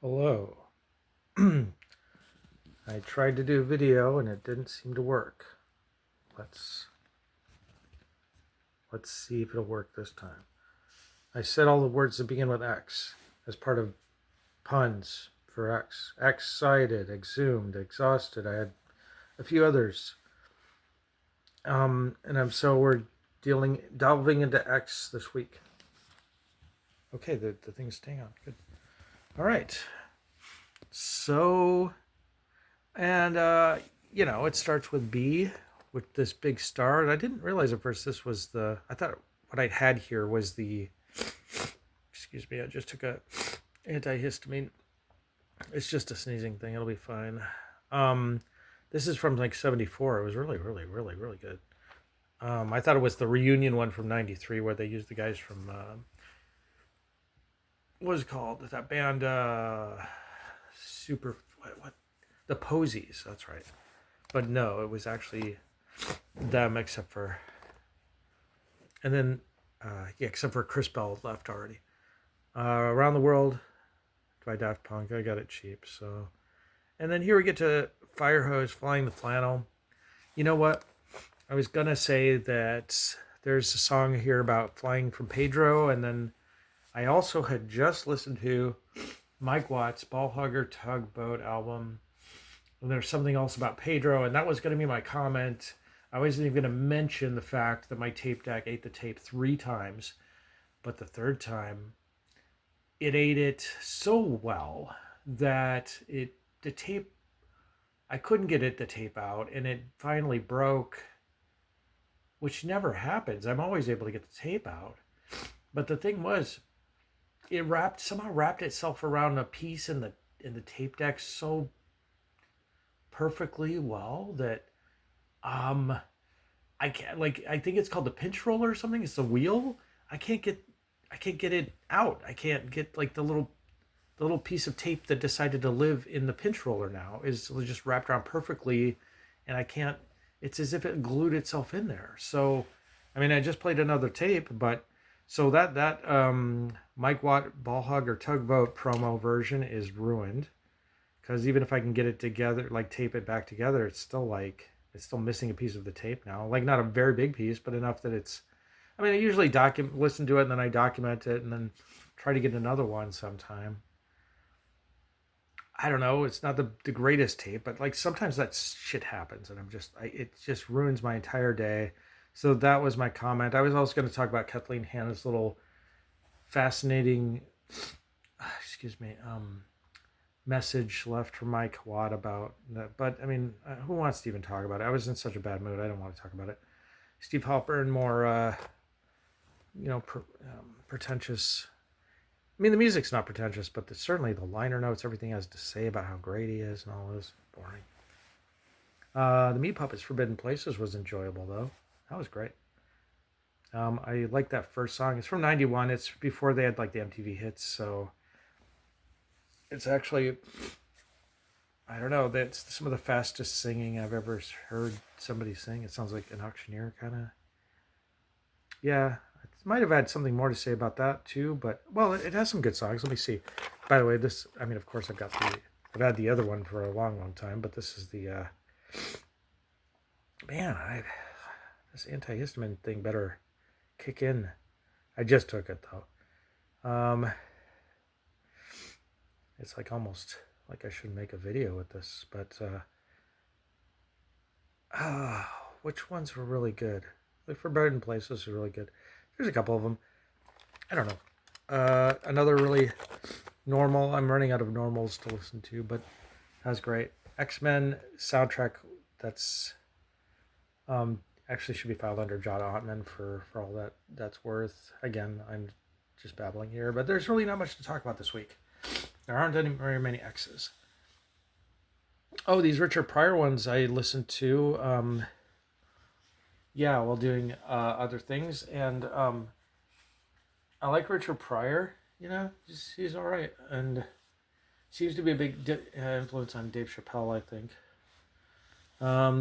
Hello. I tried to do video and it didn't seem to work. Let's see if it'll work this time. I said all the words that begin with X as part of puns for X. Excited, exhumed, exhausted. I had a few others. We're delving into X this week. Okay, the thing's staying on. Good. All right. So, and it starts with B with this big star. And I didn't realize at first this was I thought what I had here was excuse me, I just took a antihistamine. It's just a sneezing thing. It'll be fine. This is from like 74. It was really, really, really, really good. I thought it was the reunion one from 93 where they used the guys from, what was it called? That band, what? The Posies, that's right. But no, it was actually them except for, and then, except for Chris Bell left already. Around the World by Daft Punk. I got it cheap, so. And then here we get to Firehose, Flying the Flannel. You know what? I was going to say that there's a song here about flying from Pedro, and then I also had just listened to Mike Watt's Ball Hugger Tugboat album. And there's something else about Pedro, and that was going to be my comment. I wasn't even going to mention the fact that my tape deck ate the tape 3 times, but the third time, it ate it so well that I couldn't get the tape out, and it finally broke, which never happens. I'm always able to get the tape out. But the thing was, it somehow wrapped itself around a piece in the tape deck so perfectly well that I can't, I think it's called the pinch roller or something. It's the wheel. I can't get it out. I can't get the little piece of tape that decided to live in the pinch roller now is just wrapped around perfectly, and I can't. It's as if it glued itself in there. So, I mean, I just played another tape, but so that Mike Watt Ball Hugger Tugboat promo version is ruined, because even if I can get it together, tape it back together, it's still missing a piece of the tape now. Not a very big piece, but enough that it's. I mean, I usually listen to it and then I document it and then try to get another one sometime. I don't know. It's not the greatest tape, but sometimes that shit happens, and it just ruins my entire day. So that was my comment. I was also going to talk about Kathleen Hanna's little fascinating, message left from Mike Watt about that. But I mean, who wants to even talk about it? I was in such a bad mood. I don't want to talk about it. Steve Halpern, more, pretentious. I mean, the music's not pretentious, but certainly the liner notes, everything has to say about how great he is and all this, boring. The Meat Puppets' Forbidden Places was enjoyable, though. That was great. I like that first song. It's from 91. It's before they had the MTV hits, so it's actually, I don't know, that's some of the fastest singing I've ever heard somebody sing. It sounds like an auctioneer, kind of. Yeah, it might have had something more to say about that too, but, well, it has some good songs. Let me see. By the way, of course, I've had the other one for a long, long time, but this is the, this antihistamine thing better kick in. I just took it, though. It's almost like I should make a video with this, but which ones were really good? Forbidden Places are really good. There's a couple of them. I don't know. Another really normal. I'm running out of normals to listen to, but that was great. X-Men soundtrack. That's actually should be filed under John Ottman for all that's worth. Again, I'm just babbling here, but there's really not much to talk about this week. There aren't very many X's. Oh, these Richard Pryor ones I listened to, while doing other things, and I like Richard Pryor. He's all right, and seems to be a big influence on Dave Chappelle, I think.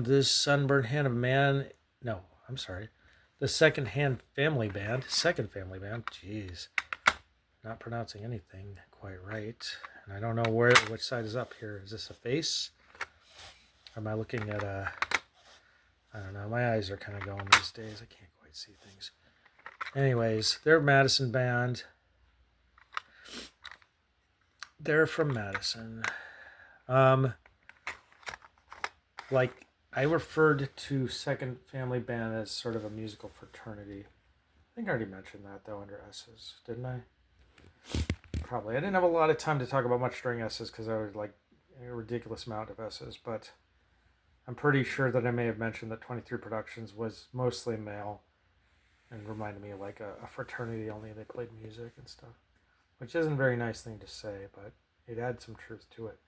This Sunburned Hand of Man, no, I'm sorry, the Second Family Band, jeez. not pronouncing anything quite right. And I don't know which side is up here. Is this a face? Or am I looking at a... I don't know. My eyes are kind of going these days. I can't quite see things. Anyways, they're a Madison band. They're from Madison. Like, I referred to Second Family Band as sort of a musical fraternity. I think I already mentioned that, though, under S's, didn't I? Probably. I didn't have a lot of time to talk about much during S's because I was like a ridiculous amount of S's, but I'm pretty sure that I may have mentioned that 23 Productions was mostly male and reminded me of like a fraternity, only they played music and stuff, which isn't a very nice thing to say, but it adds some truth to it.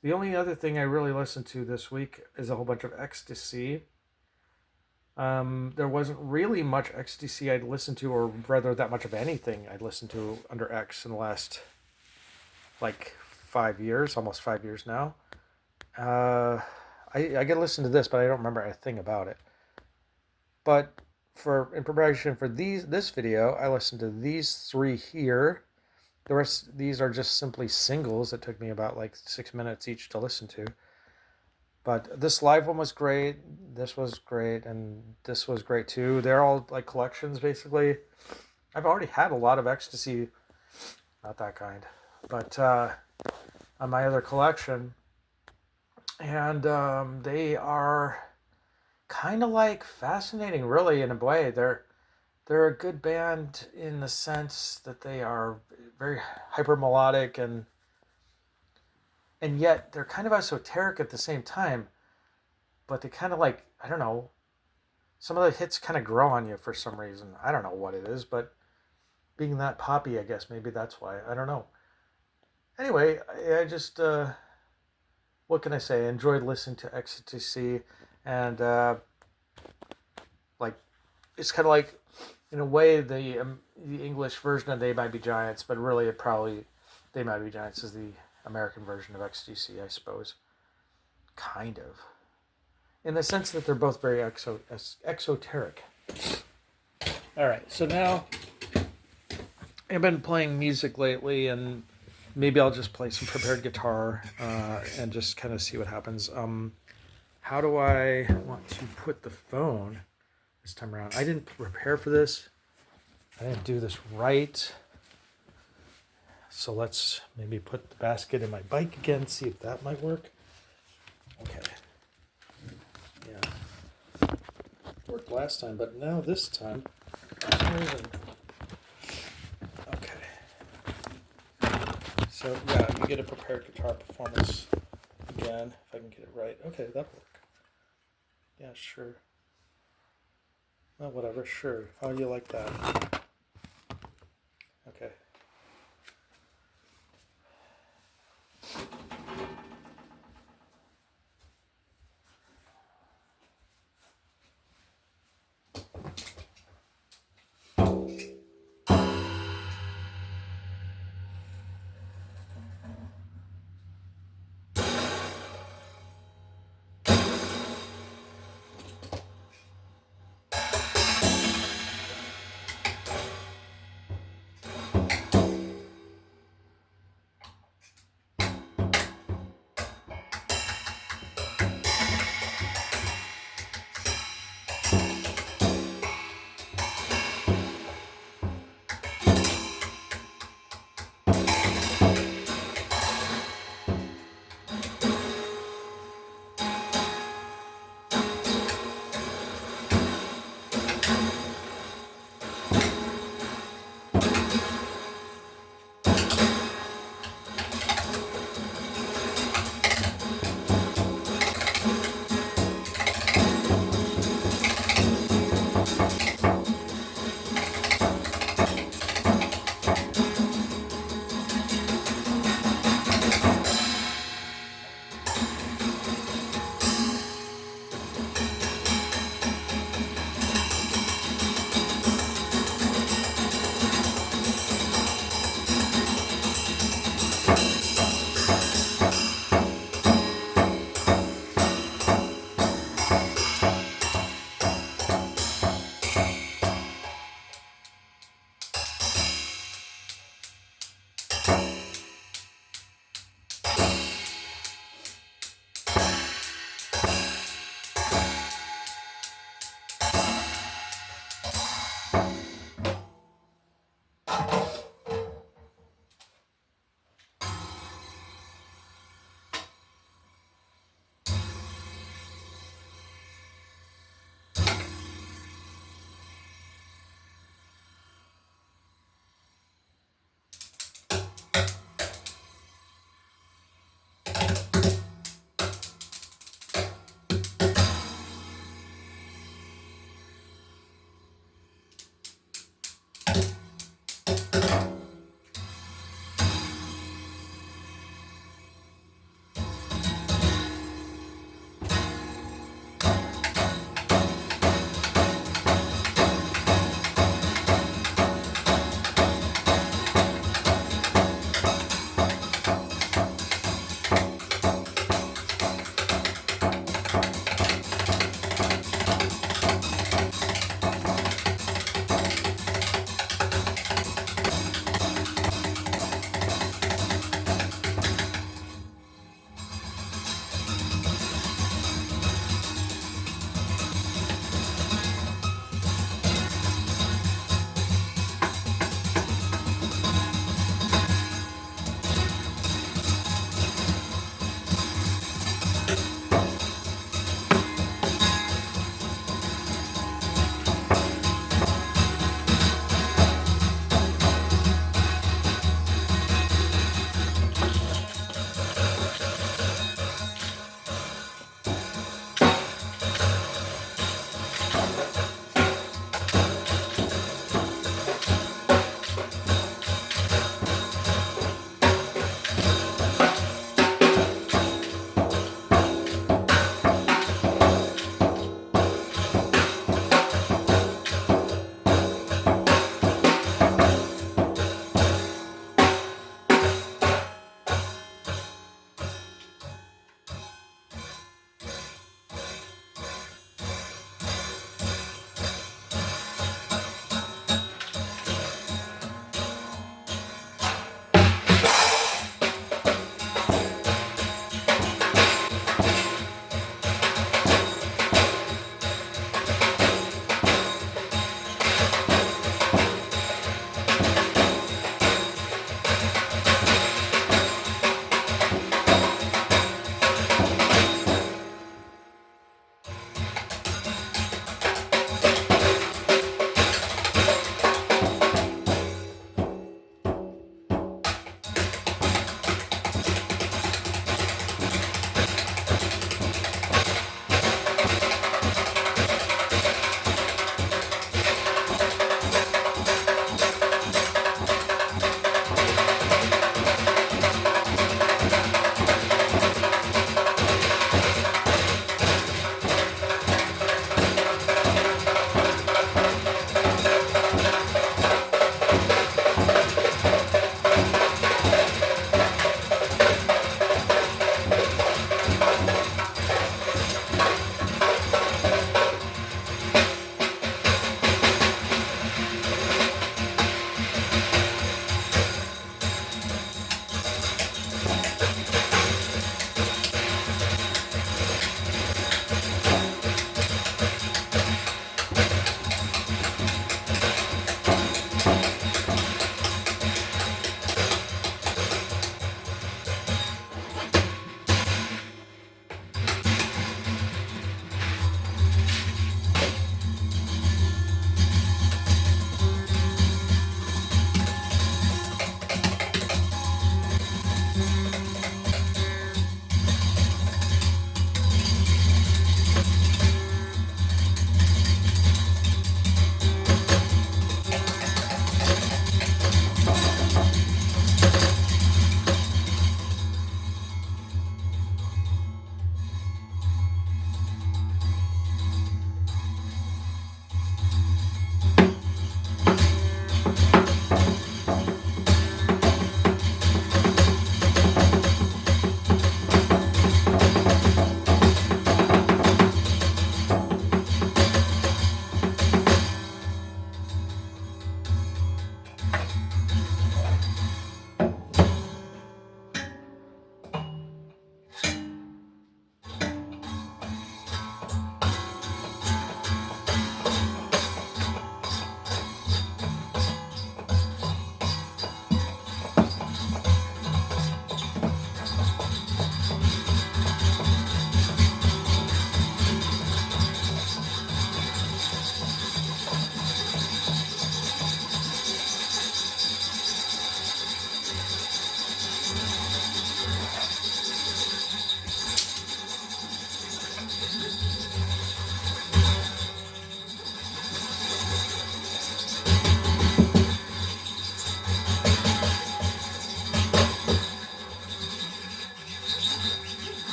The only other thing I really listened to this week is a whole bunch of Ecstasy. There wasn't really much Ecstasy I'd listened to, or rather that much of anything I'd listened to under X in the last like 5 years, almost 5 years now. I get to listen to this, but I don't remember a thing about it. But in preparation for this video, I listened to these three here. The rest, these are just simply singles that took me about like 6 minutes each to listen to. But this live one was great. This was great, and this was great too. They're all like collections, basically. I've already had a lot of Ecstasy, not that kind, but on my other collection, and they are kind of like fascinating, really, in a way. They're a good band in the sense that they are very hyper melodic and yet they're kind of esoteric at the same time. But they kind of like, I don't know, some of the hits kind of grow on you for some reason. I don't know what it is, but being that poppy, I guess maybe that's why. I don't know. Anyway, I just, what can I say? I enjoyed listening to Ecstasy, and like, it's kind of like, in a way, the English version of They Might Be Giants, but really They Might Be Giants is the American version of Ecstasy, I suppose. Kind of. In the sense that they're both very exoteric. Alright, so now I've been playing music lately, and maybe I'll just play some prepared guitar and just kind of see what happens. How do I want to put the phone this time around? I didn't prepare for this. I didn't do this right. So let's maybe put the basket in my bike again, see if that might work. Okay. Yeah. It worked last time, but now this time, okay. So yeah, you get a prepared guitar performance again, if I can get it right. Okay, that'll work. Yeah, sure. Well, whatever, sure. How do you like that? Okay.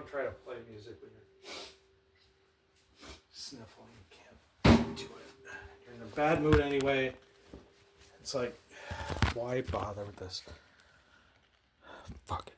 Don't try to play music when you're sniffling. You can't do it. You're in a bad mood anyway. It's like, why bother with this? Fuck it.